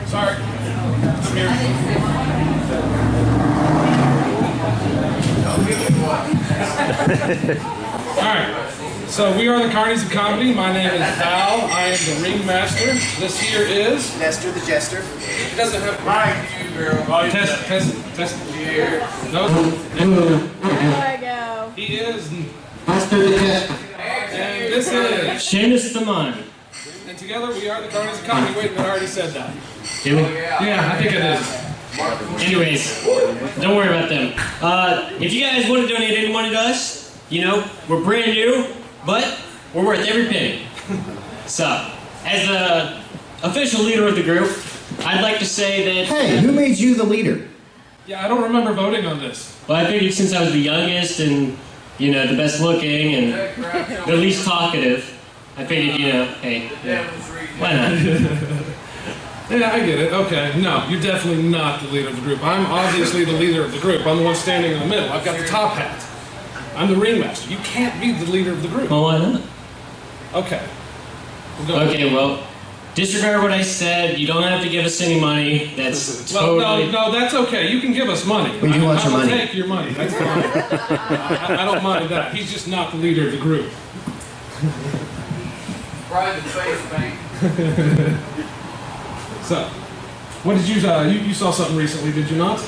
Sorry. I'm here. Alright, so we are the Carnies of Comedy. My name is Val. I am the ringmaster. This here is Nestor the Jester. He doesn't have mic, girl. Test. Here. No. There I go. He is Nestor the Jester. and this is Seamus the Mime. and together we are the Carnies of Comedy. Wait a minute, I already said that. Did we? Yeah, I think it is. Anyways, don't worry about them. If you guys want to donate any money to us, you know, we're brand new, but we're worth every penny. So, as the official leader of the group, I'd like to say that... Hey, who made you the leader? Yeah, I don't remember voting on this. Well, I figured since I was the youngest and, you know, the best looking and the least talkative, I figured, you know, hey, yeah, why not? Yeah, I get it. Okay, no, you're definitely not the leader of the group. I'm obviously the leader of the group. I'm the one standing in the middle. I've got the top hat. I'm the ringmaster. You can't be the leader of the group. Well, why not? Okay. We'll go. Okay, well, disregard what I said. You don't have to give us any money. That's totally... No, that's okay. You can give us money. We do want your money. I will take your money. That's fine. I don't mind that. He's just not the leader of the group. Private face bank. So, what did you saw something recently, did you not?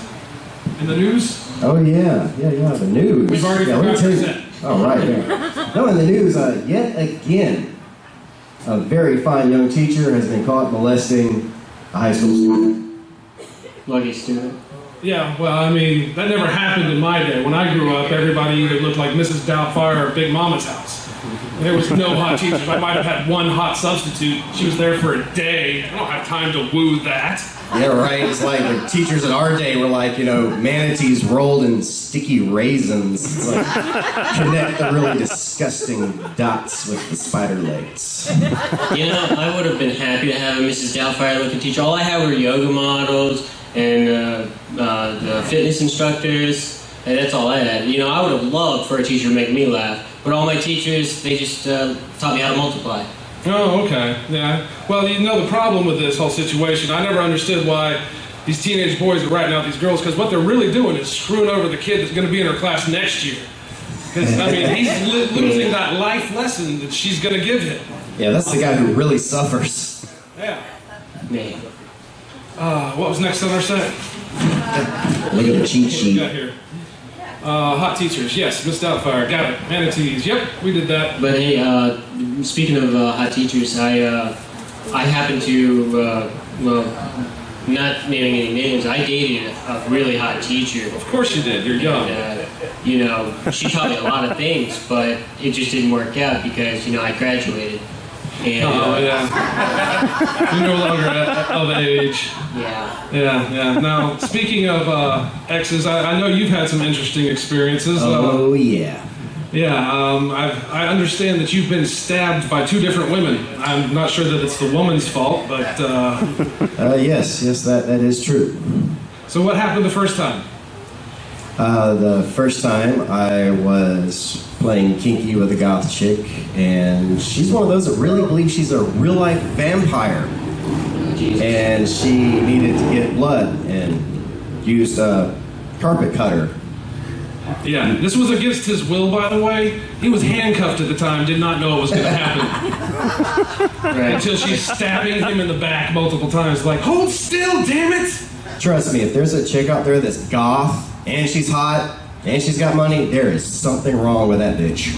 In the news? Oh yeah, the news. We've already let me forgot tell to you. say. Oh right, yeah. No, in the news, yet again, a very fine young teacher has been caught molesting a high school student. Lucky student. Yeah, well, I mean, that never happened in my day. When I grew up, everybody either looked like Mrs. Doubtfire or Big Mama's house. There was no hot teachers. I might have had one hot substitute. She was there for a day. I don't have time to woo that. Yeah, right. It's like the teachers in our day were like, you know, manatees rolled in sticky raisins. It's like, connect the really disgusting dots with the spider legs. You know, I would have been happy to have a Mrs. Doubtfire-looking teacher. All I had were yoga models and the fitness instructors, and that's all I had. You know, I would have loved for a teacher to make me laugh, but all my teachers, they just taught me how to multiply. Oh, okay. Yeah. Well, you know the problem with this whole situation, I never understood why these teenage boys are ratting out these girls, because what they're really doing is screwing over the kid that's going to be in her class next year. Because, I mean, he's losing that life lesson that she's going to give him. Yeah, that's the guy who really suffers. Yeah. Me. What was next on our set? Look at the cheat What we sheet. got here? Hot teachers, yes, Miss Doubtfire, got it. Manatees, yep, we did that. But hey, speaking of hot teachers, I happen to, well, not naming any names, I dated a really hot teacher. Of course you did, you're young. And, you know, she taught me a lot of things, but it just didn't work out because, you know, I graduated. And, Oh, yeah. You're no longer of age. yeah. Yeah. Now, speaking of exes, I know you've had some interesting experiences. Oh yeah. Yeah, I understand that you've been stabbed by 2 different women. I'm not sure that it's the woman's fault, but... Yes, that is true. So what happened the first time? The first time I was playing kinky with a goth chick, and she's one of those that really believes she's a real-life vampire. And she needed to get blood and used a carpet cutter. Yeah, this was against his will, by the way. He was handcuffed at the time, did not know it was going to happen. Right. Until she's stabbing him in the back multiple times, like, hold still, damn it! Trust me, if there's a chick out there that's goth, and she's hot, and she's got money, there is something wrong with that bitch.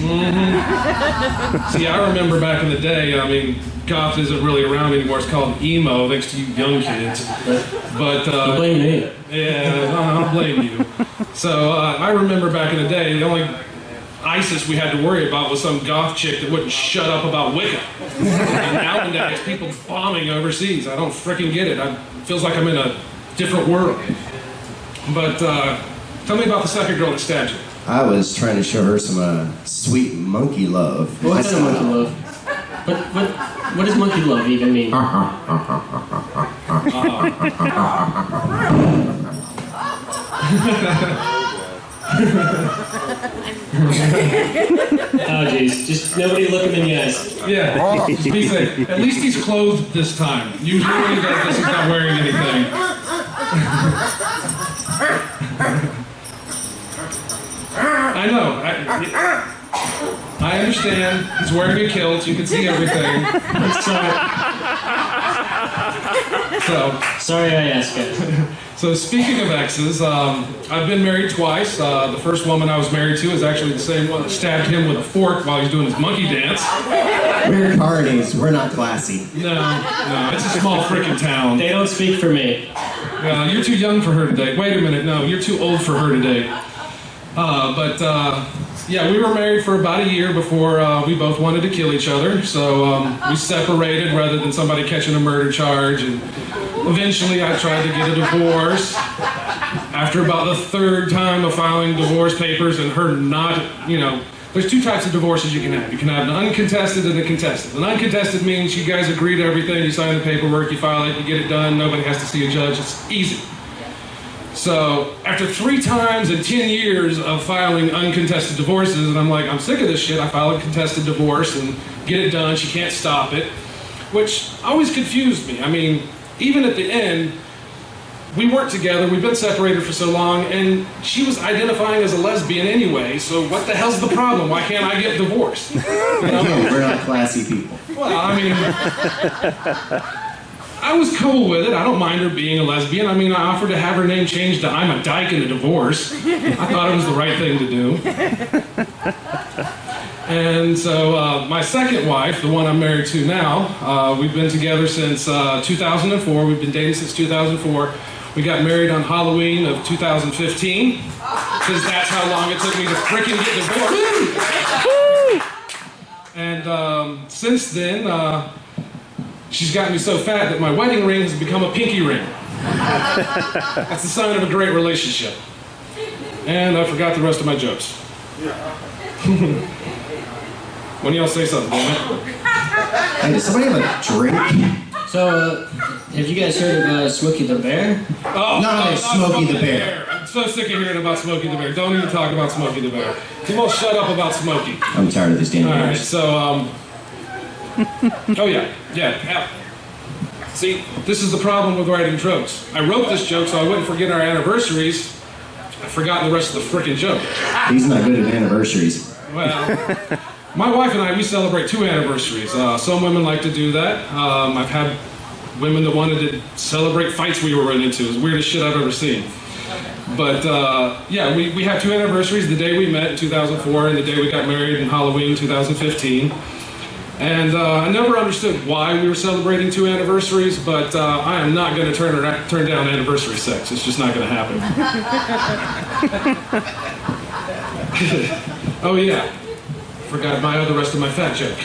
See, I remember back in the day, I mean, goth isn't really around anymore. It's called emo, thanks to you young kids. But Don't blame me. yeah, I don't blame you. So I remember back in the day, the only ISIS we had to worry about was some goth chick that wouldn't shut up about Wicca. And nowadays, people bombing overseas. I don't frickin' get it. It feels like I'm in a different world. But tell me about the second girl that stabbed you. I was trying to show her some sweet monkey love. What kind of monkey love? What does monkey love even mean? Oh, jeez. Just nobody look him in the eyes. Yeah, just be safe. At least he's clothed this time. Usually when he does this, he's not wearing anything. I know. I understand. He's wearing a kilt. You can see everything. Sorry I asked it. So speaking of exes, I've been married twice. The first woman I was married to is actually the same one that stabbed him with a fork while he's doing his monkey dance. We're Carnies. We're not classy. No, it's a small frickin' town. They don't speak for me. You're too young for her today. Wait a minute, no, you're too old for her today. Yeah, we were married for about a year before we both wanted to kill each other. So we separated rather than somebody catching a murder charge. And eventually I tried to get a divorce. After about the third time of filing divorce papers and her not, there's two types of divorces you can have. You can have an uncontested and a contested. An uncontested means you guys agree to everything, you sign the paperwork, you file it, you get it done, nobody has to see a judge, it's easy. So after 3 times in 10 years of filing uncontested divorces, and I'm like, I'm sick of this shit, I file a contested divorce and get it done, she can't stop it, which always confused me. I mean, even at the end, we weren't together, we've been separated for so long, and she was identifying as a lesbian anyway, so what the hell's the problem? Why can't I get divorced? Again, we're not classy people. Well, I mean, I was cool with it. I don't mind her being a lesbian. I mean, I offered to have her name changed to I'm a Dyke in a divorce. I thought it was the right thing to do. And so my second wife, the one I'm married to now, we've been together since 2004. We've been dating since 2004. We got married on Halloween of 2015, because that's how long it took me to frickin' get divorced. And since then, she's gotten me so fat that my wedding ring has become a pinky ring. That's the sign of a great relationship. And I forgot the rest of my jokes. When y'all say something, damn it. Hey, does somebody have a drink? So, have you guys heard of Smokey the Bear? Oh, No, Smokey the Bear. I'm so sick of hearing about Smokey the Bear. Don't even talk about Smokey the Bear. You won't shut up about Smokey. I'm tired of this damn All right, bears. so, oh yeah. See, this is the problem with writing jokes. I wrote this joke so I wouldn't forget our anniversaries. I've forgotten the rest of the frickin' joke. He's not good at anniversaries. Well, my wife and I, we celebrate 2 anniversaries. Some women like to do that. I've had women that wanted to celebrate fights we were running into. It was the weirdest shit I've ever seen. But yeah, we have 2 anniversaries, the day we met in 2004 and the day we got married in Halloween 2015. And I never understood why we were celebrating 2 anniversaries, but I am not going to turn down anniversary sex. It's just not going to happen. Oh yeah, forgot the rest of my fat joke.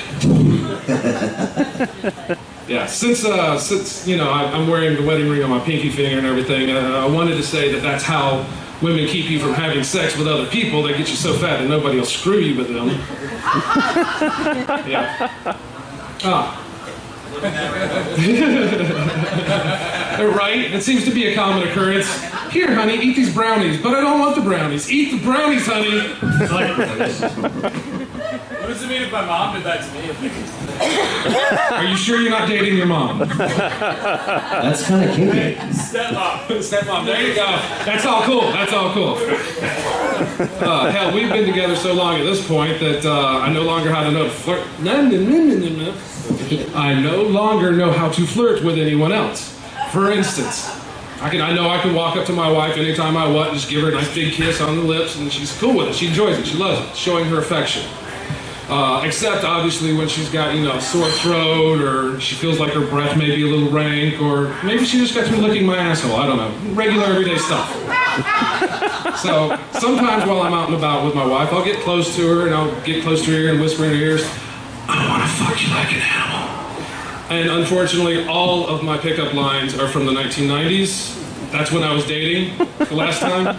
Yeah, since I'm wearing the wedding ring on my pinky finger and everything, I wanted to say that that's how women keep you from having sex with other people. They get you so fat that nobody will screw you with them. Yeah. Right? It seems to be a common occurrence. Here, honey, eat these brownies. But I don't want the brownies. Eat the brownies, honey. What does it mean if my mom did that to me? Are you sure you're not dating your mom? That's kind of kinky. Stepmom. Stepmom, there you go. That's all cool. That's all cool. Hell, we've been together so long at this point that I no longer how to know to flirt. I no longer know how to flirt with anyone else. For instance, I know I can walk up to my wife anytime I want and just give her a nice big kiss on the lips, and she's cool with it. She enjoys it. She loves it. Showing her affection. Except obviously when she's got, a sore throat, or she feels like her breath may be a little rank, or maybe she just got through licking my asshole. I don't know. Regular everyday stuff. So sometimes while I'm out and about with my wife, I'll get close to her and I'll get close to her ear and whisper in her ears, I want to fuck you like an animal. And unfortunately, all of my pickup lines are from the 1990s. That's when I was dating the last time.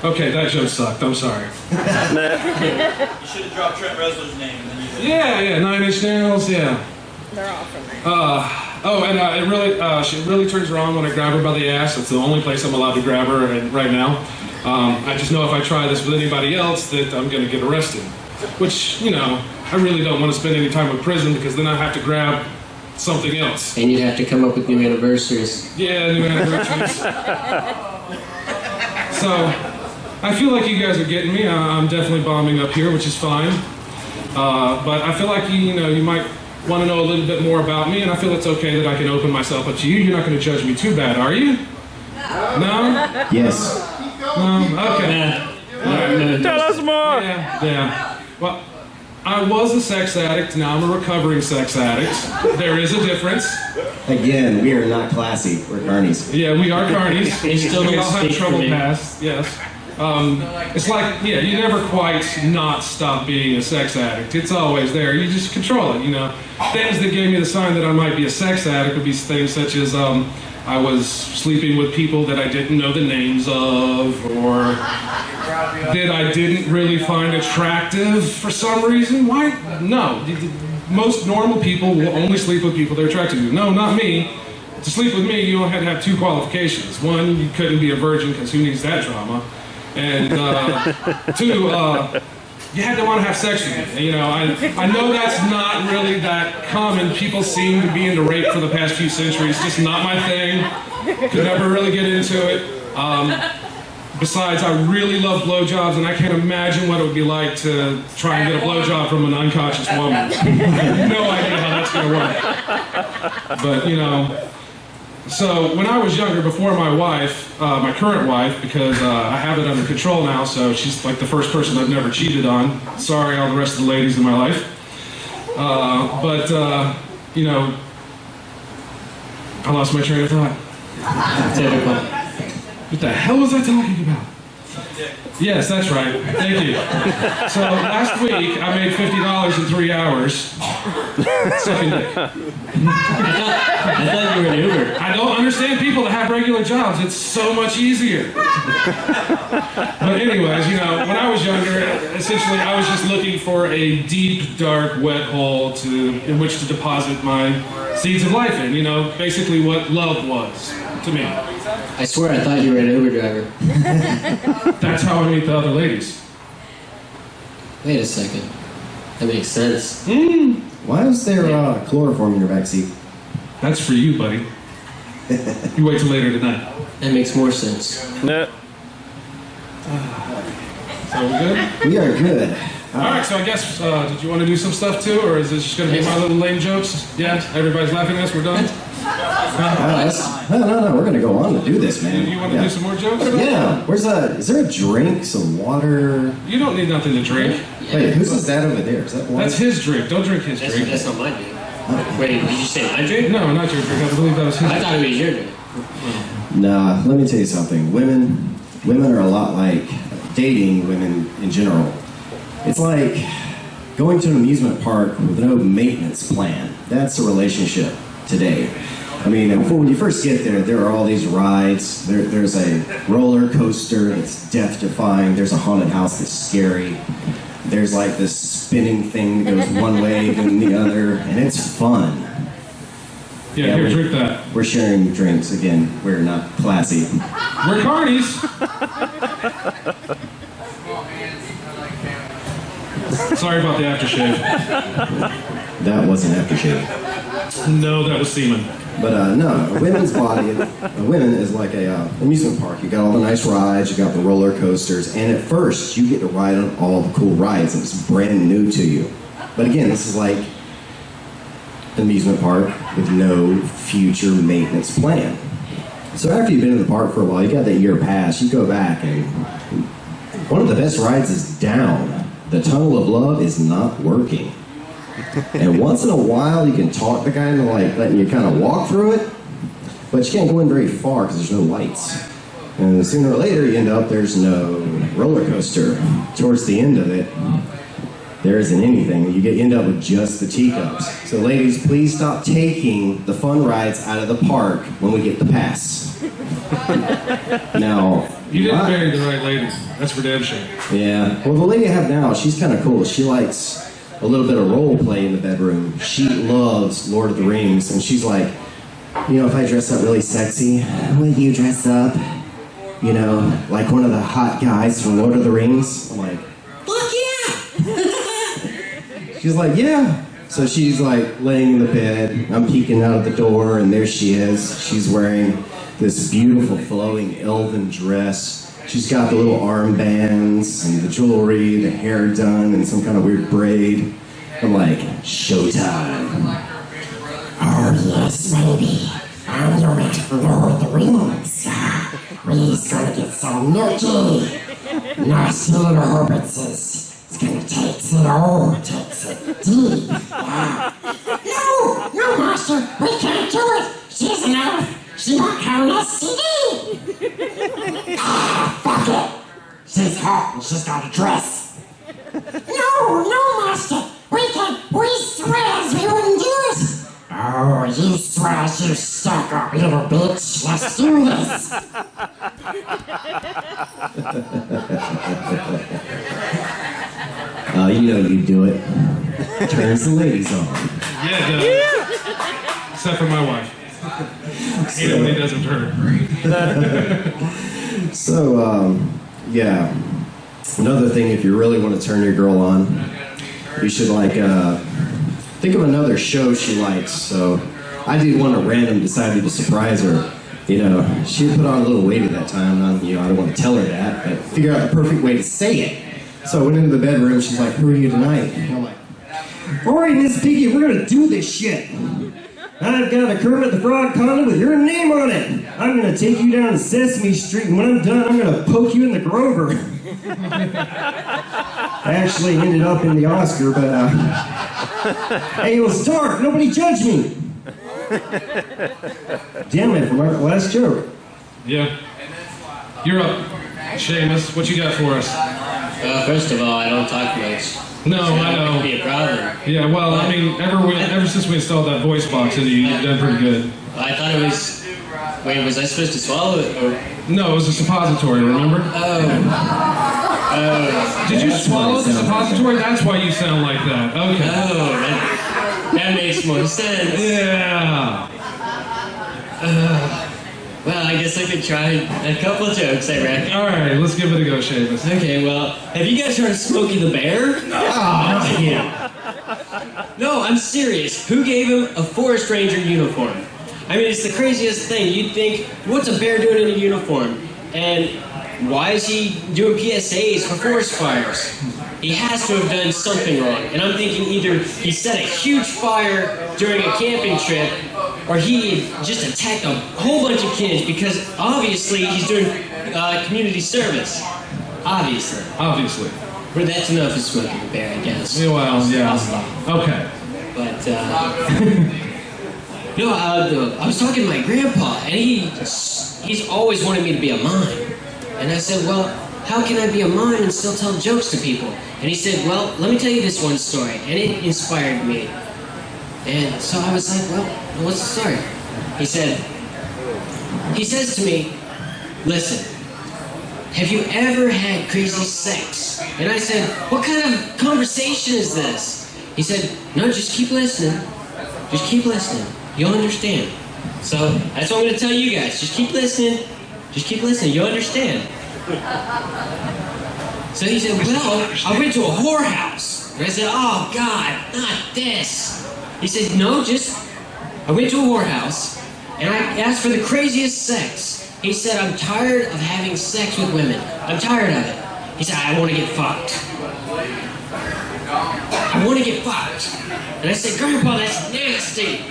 Okay, that joke sucked. I'm sorry. You should have dropped Trent Reznor's name. And then you Yeah, 9 Inch Nails, yeah. They're all from there. She really turns her on when I grab her by the ass. It's the only place I'm allowed to grab her right now. I just know if I try this with anybody else that I'm going to get arrested. Which, you know, I really don't want to spend any time in prison because then I have to grab something else. And you'd have to come up with new anniversaries. Yeah, new anniversaries. So, I feel like you guys are getting me. I'm definitely bombing up here, which is fine. But I feel like you might want to know a little bit more about me, and I feel it's okay that I can open myself up to you. You're not going to judge me too bad, are you? No? Yes. Okay. Tell us more! Yeah. Well, I was a sex addict, now I'm a recovering sex addict. There is a difference. Again, we are not classy. We're carnies. Yeah, we are carnies. They still We don't all have speak for trouble me. past, yes. It's like, yeah, you never quite not stop being a sex addict. It's always there. You just control it, you know. Things that gave me the sign that I might be a sex addict would be things such as I was sleeping with people that I didn't know the names of, or that I didn't really find attractive for some reason. Why? No. Most normal people will only sleep with people they're attracted to. No, not me. To sleep with me, you only had to have 2 qualifications. 1, you couldn't be a virgin, because who needs that drama? And 2, you had to want to have sex with me. You know, I know that's not really that common. People seem to be into rape for the past few centuries. Just not my thing. Could never really get into it. Besides, I really love blowjobs, and I can't imagine what it would be like to try and get a blowjob from an unconscious woman. I have no idea how that's going to work. But, you know, so when I was younger, before my wife, my current wife, because I have it under control now, so she's like the first person I've never cheated on. Sorry, all the rest of the ladies in my life. You know, I lost my train of thought. Typical. What the hell was I talking about? Yes, that's right. Thank you. So last week, I made $50 in 3 hours. Sucking dick. I thought you were an Uber. I don't understand people that have regular jobs. It's so much easier. But anyways, you know, when I was younger, essentially I was just looking for a deep, dark, wet hole in which to deposit my seeds of life in. You know, basically what love was to me. I swear I thought you were an Uber driver. That's how I meet the other ladies. Wait a second. That makes sense. Why is there chloroform in your backseat? That's for you, buddy. You wait till later tonight. That makes more sense. No. So we good? We are good. All right, so I guess, did you want to do some stuff too, or is this just going to be my little lame jokes? Yeah? Everybody's laughing at us? We're done? No. We're going to go on to do this, Do man. you want to do some more jokes? Yeah. Is there a drink, some water? You don't need nothing to drink. Wait, whose is that over there? Is that water? That's his drink. Don't drink his drink. That's not my drink. Wait, did you say my drink? No, not your drink. I believe that was his I drink. thought it was your drink. Nah, let me tell you something. Women are a lot like dating women in general. It's like going to an amusement park with no maintenance plan. That's a relationship today. I mean, when you first get there, there are all these rides. There's a roller coaster that's death-defying. There's a haunted house that's scary. There's like this spinning thing that goes one way then the other, and it's fun. Yeah, here, drink that. We're sharing drinks again. We're not classy. We're carnies. Sorry about the aftershave. That wasn't aftershave. No, that was semen. But no, a women's body, a women is like a amusement park. You got all the nice rides, you got the roller coasters, and at first you get to ride on all the cool rides, and it's brand new to you. But again, this is like an amusement park with no future maintenance plan. So after you've been in the park for a while, you got that year pass, you go back, and one of the best rides is down. The tunnel of love is not working. And once in a while, you can talk the guy into like letting you kind of walk through it, but you can't go in very far because there's no lights. And sooner or later, you end up there's no roller coaster. Towards the end of it, there isn't anything. You end up with just the teacups. So, ladies, please stop taking the fun rides out of the park when we get the pass. Now, You didn't marry the right lady. That's for damn sure. yeah. Well, the lady I have now, she's kind of cool. She likes a little bit of role play in the bedroom. She loves Lord of the Rings, and she's like, you know, if I dress up really sexy, will you dress up you know, like one of the hot guys from Lord of the Rings? I'm like, fuck yeah! She's like, yeah. So she's like laying in the bed, I'm peeking out of the door, and there she is. She's wearing this beautiful flowing elven dress. She's got the little armbands and the jewelry, the hair done, and some kind of weird braid. I'm like, showtime. Oh yes, baby. I'm your man from Lord of the Rings. We's gonna get so milky. Nasty little hobbitses. It's gonna taste it all, takes it deep. No, master, we can't do it. She's an elf. She won't have an STD. Fuck it. She's hot and she's got a dress. No, master. We swears we wouldn't do it. Oh, you swears, you suck up, little bitch. Let's do this. You know you do it. Turns the ladies on. Yeah, it does. Except for my wife. I hate it when he doesn't hurt. So, yeah. Another thing, if you really want to turn your girl on, you should, like, think of another show she likes. So, I did one at random, decided to surprise her. You know, she put on a little weight at that time. I don't want to tell her that, but figure out the perfect way to say it. So I went into the bedroom, she's like, who are you tonight? And I'm like, all right, Miss Piggy, we're going to do this shit. I've got a Kermit the Frog condom with your name on it. I'm going to take you down Sesame Street, and when I'm done, I'm going to poke you in the Grover. I actually ended up in the Oscar, but, hey, it was dark. Nobody judged me. Damn it, for my last joke. Yeah. You're up. Seamus, what you got for us? First of all, I don't talk much. No, so I know. That could be a problem. Yeah, well, I mean, ever since we installed that voice box into you, you've done pretty good. I thought it was... Wait, was I supposed to swallow it? Or... No, it was a suppository, remember? Oh. Did you swallow the suppository? That's why you sound like that. Okay. Oh, that makes more sense. Yeah. Well, I guess I could try a couple of jokes, I reckon. All right, let's give it a go, Seamus. Okay, well, have you guys heard of Smokey the Bear? Oh, Yeah. No, I'm serious. Who gave him a forest ranger uniform? I mean, it's the craziest thing. You'd think, what's a bear doing in a uniform? And why is he doing PSAs for forest fires? He has to have done something wrong. And I'm thinking either he set a huge fire during a camping trip, or he just attacked a whole bunch of kids, because obviously he's doing community service. Obviously. But that's enough of Smokey the Bear, I guess. Yeah, well, yeah. I'll stop. Okay. But, no, I was talking to my grandpa, and he's always wanted me to be a mime. And I said, well, how can I be a mime and still tell jokes to people? And he said, well, let me tell you this one story. And it inspired me. And so I was like, well, what's the story? He says to me, listen, have you ever had crazy sex? And I said, what kind of conversation is this? He said, no, just keep listening. Just keep listening. You'll understand. So that's what I'm going to tell you guys. Just keep listening. Just keep listening. You'll understand. So he said, well, I went to a whorehouse. And I said, oh, God, not this. He said, no, I went to a whorehouse, and I asked for the craziest sex. He said, I'm tired of having sex with women. I'm tired of it. He said, I want to get fucked. I want to get fucked. And I said, Grandpa, that's nasty.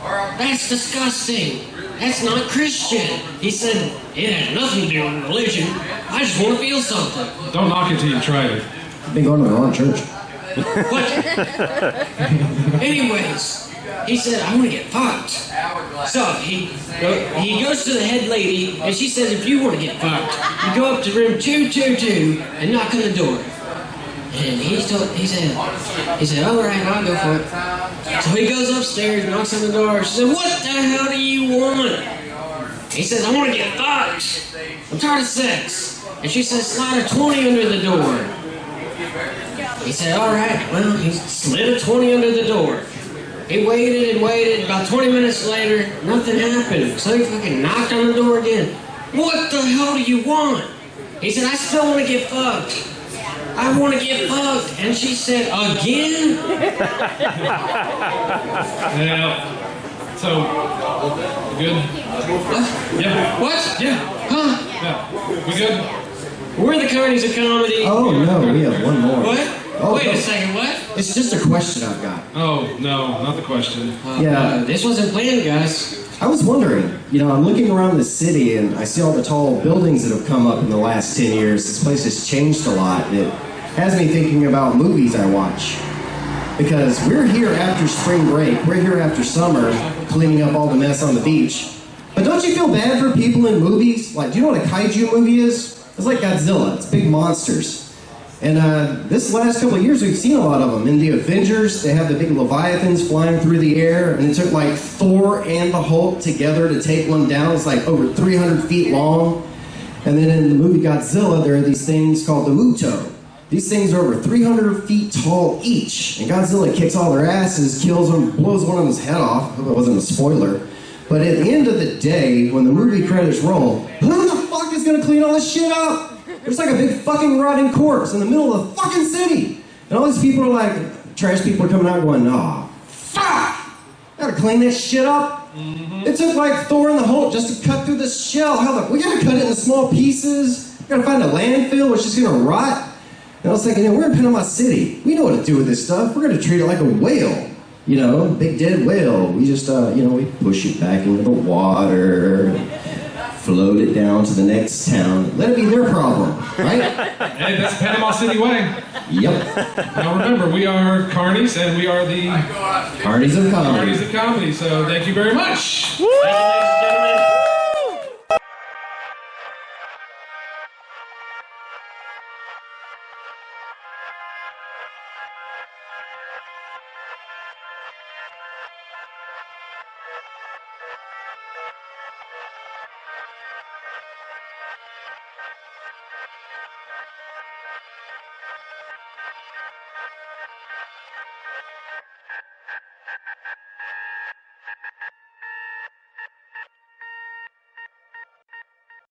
That's disgusting. That's not Christian. He said, it has nothing to do with religion. I just want to feel something. Don't knock it till you tried it. I've been going to the wrong church. But anyways, he said, I want to get fucked. So he goes to the head lady, and she says, if you want to get fucked, you go up to room 222 and knock on the door. And he said, all right, I'll go for it. So he goes upstairs, knocks on the door. She said, what the hell do you want? He says, I want to get fucked. I'm tired of sex. And she says, slide a 20 under the door. He said, all right. Well, he slid a 20 under the door. He waited and waited. About 20 minutes later, nothing happened. So he fucking knocked on the door again. what the hell do you want? He said, I still want to get fucked. I want to get fucked. And she said, again? Yeah. So, good? What? Yeah. What? Yeah. Huh? Yeah. We good? We're the Carnies of Comedy. Oh no, we have one more. What? Oh, Wait no. a second, what? It's just a question I've got. Oh, no, not the question. Yeah. This wasn't planned, guys. I was wondering, I'm looking around the city and I see all the tall buildings that have come up in the last 10 years. This place has changed a lot. It has me thinking about movies I watch. Because we're here after spring break, we're here after summer, cleaning up all the mess on the beach. But don't you feel bad for people in movies? Like, do you know what a kaiju movie is? It's like Godzilla, it's big monsters. And this last couple of years, we've seen a lot of them. In the Avengers, they have the big Leviathans flying through the air, and it took like Thor and the Hulk together to take one down. It's like over 300 feet long. And then in the movie Godzilla, there are these things called the Muto. These things are over 300 feet tall each. And Godzilla kicks all their asses, kills them, blows one of them's head off. I hope it wasn't a spoiler. But at the end of the day, when the movie credits roll, who the fuck is gonna clean all this shit up? There's like a big fucking rotting corpse in the middle of the fucking city. And all these people are like, trash people are coming out going, nah, fuck! Gotta clean this shit up. It took like Thor and the Hulk just to cut through this shell. We gotta cut it into small pieces. We gotta find a landfill, which is gonna rot. And I was thinking, we're in Panama City. We know what to do with this stuff. We're gonna treat it like a whale. Big dead whale. We just, we push it back into the water. Float it down to the next town. Let it be their problem, right? Hey, that's the Panama City way. Yep. Now remember, we are Carnies, and we are the Carnies of Comedy. Carnies of Comedy. So thank you very much. Thank you, ladies and gentlemen.